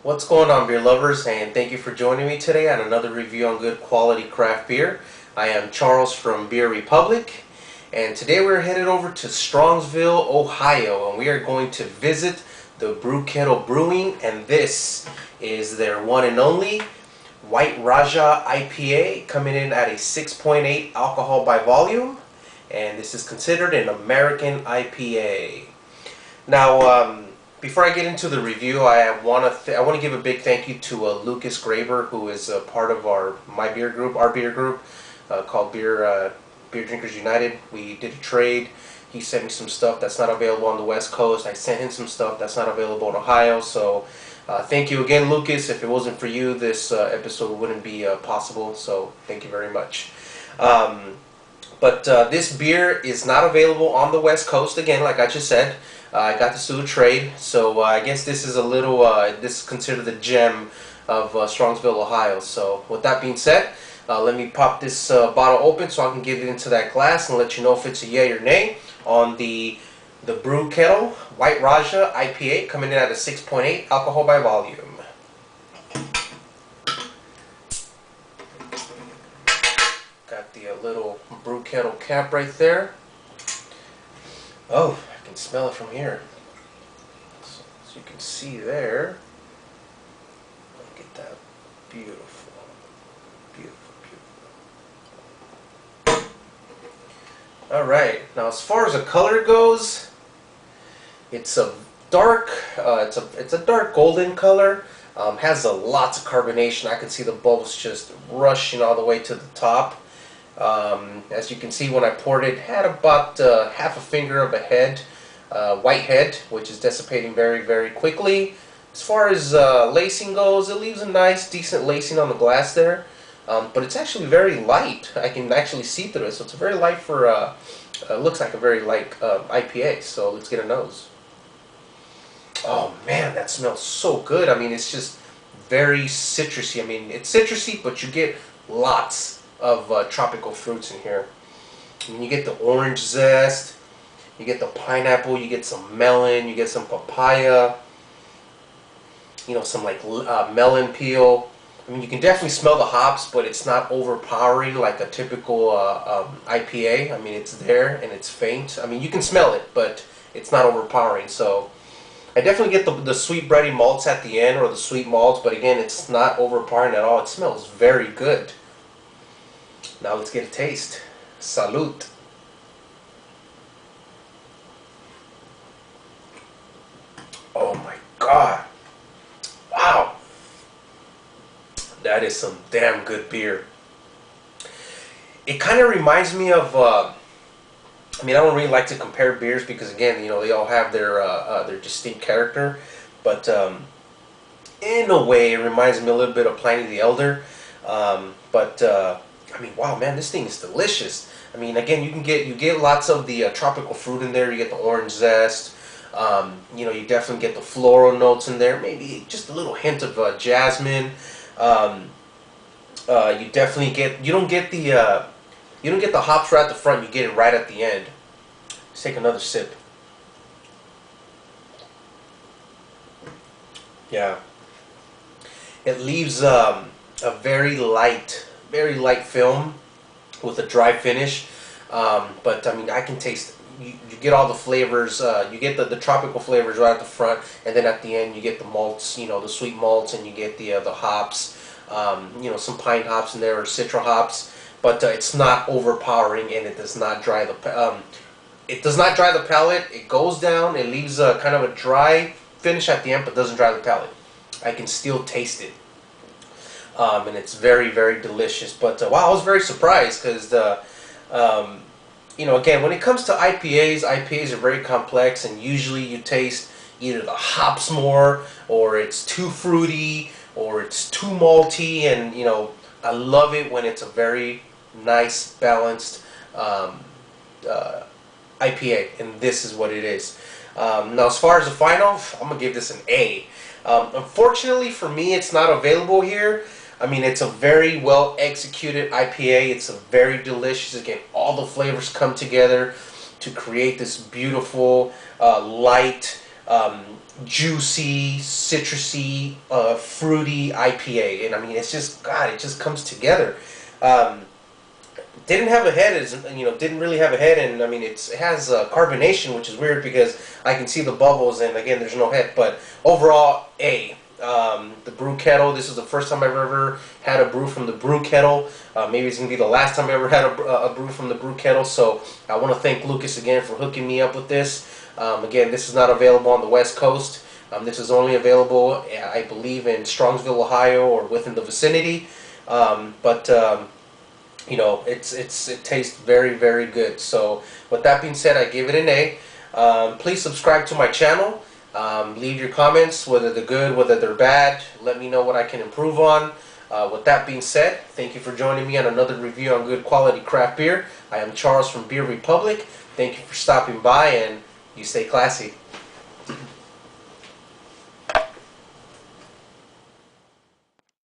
What's going on, beer lovers, and thank you for joining me today on another review on good quality craft beer. I am Charles from Beer Republic, and today we're headed over to Strongsville, Ohio, and we are going to visit the Brew Kettle Brewing, and this is their one and only White Rajah IPA, coming in at a 6.8 alcohol by volume, and this is considered an American IPA. Now, before I get into the review, I want to give a big thank you to Lucas Graber, who is a part of our beer group called Beer Drinkers United. We did a trade. He sent me some stuff that's not available on the West Coast. I sent him some stuff that's not available in Ohio. So thank you again, Lucas. If it wasn't for you, this episode wouldn't be possible. So thank you very much. But this beer is not available on the West Coast, again, like I just said. I got this through a trade, so I guess this is a little, this is considered the gem of Strongsville, Ohio. So with that being said, let me pop this bottle open so I can get it into that glass and let you know if it's a yay or nay on the Brew Kettle White Rajah IPA, coming in at a 6.8 alcohol by volume. Got the little Brew Kettle cap right there. Oh, I can smell it from here. So as you can see there, look at that. Beautiful. Beautiful, beautiful. Alright, now as far as the color goes, it's a dark, it's a dark golden color. Has lots of carbonation. I can see the bubbles just rushing all the way to the top. As you can see, when I poured it, had about half a finger of a head, white head, which is dissipating very, very quickly. As far as lacing goes, it leaves a nice, decent lacing on the glass there, but it's actually very light. I can actually see through it, so it's very light for, looks like a very light IPA. So let's get a nose. Oh man, that smells so good. I mean, it's just very citrusy. I mean, it's citrusy, but you get lots of tropical fruits in here. I mean, you get the orange zest, you get the pineapple, you get some melon, you get some papaya, you know, some like melon peel. I mean, you can definitely smell the hops, but it's not overpowering like a typical IPA. I mean, it's there and it's faint. I mean, you can smell it, but it's not overpowering. So I definitely get the sweet bready malts at the end, or the sweet malts, but again, it's not overpowering at all. It smells very good. Now let's get a taste. Salud. Oh my God. Wow. That is some damn good beer. It kind of reminds me of, I mean, I don't really like to compare beers because, again, you know, they all have their distinct character. But in a way, it reminds me a little bit of Pliny the Elder. I mean, wow, man, this thing is delicious. I mean, again, you get lots of the tropical fruit in there. You get the orange zest. You know, you definitely get the floral notes in there. Maybe just a little hint of jasmine. You definitely get, you don't get the hops right at the front. You get it right at the end. Let's take another sip. Yeah, it leaves a very light film with a dry finish, but I mean, I can taste, you get all the flavors, you get the tropical flavors right at the front, and then at the end you get the malts, you know, the sweet malts, and you get the hops, you know, some pine hops in there, or citra hops, but it's not overpowering, and it does not dry the palate. It goes down, it leaves a kind of a dry finish at the end, but doesn't dry the palate. I can still taste it. And it's very, very delicious. But wow, I was very surprised because you know, again, when it comes to IPAs are very complex, and usually you taste either the hops more, or it's too fruity, or it's too malty. And you know, I love it when it's a very nice, balanced IPA, and this is what it is. Now, as far as the final, I'm gonna give this an A. Unfortunately for me, it's not available here. I mean, it's a very well executed IPA. It's a very delicious. Again, all the flavors come together to create this beautiful, light, juicy, citrusy, fruity IPA. And I mean, it's just, God, it just comes together. Didn't have a head, didn't really have a head, and I mean, it has carbonation, which is weird because I can see the bubbles, and again, there's no head. But overall, A. The Brew Kettle, this is the first time I've ever had a brew from the Brew Kettle. Maybe it's going to be the last time I ever had a brew from the Brew Kettle, so I want to thank Lucas again for hooking me up with this. Again, this is not available on the West Coast. This is only available, I believe, in Strongsville, Ohio, or within the vicinity. You know, it tastes very, very good. So with that being said, I give it an A. Please subscribe to my channel. Leave your comments, whether they're good, whether they're bad. Let me know what I can improve on. With that being said, thank you for joining me on another review on good quality craft beer. I am Charles from Beer Republic. Thank you for stopping by, and you stay classy.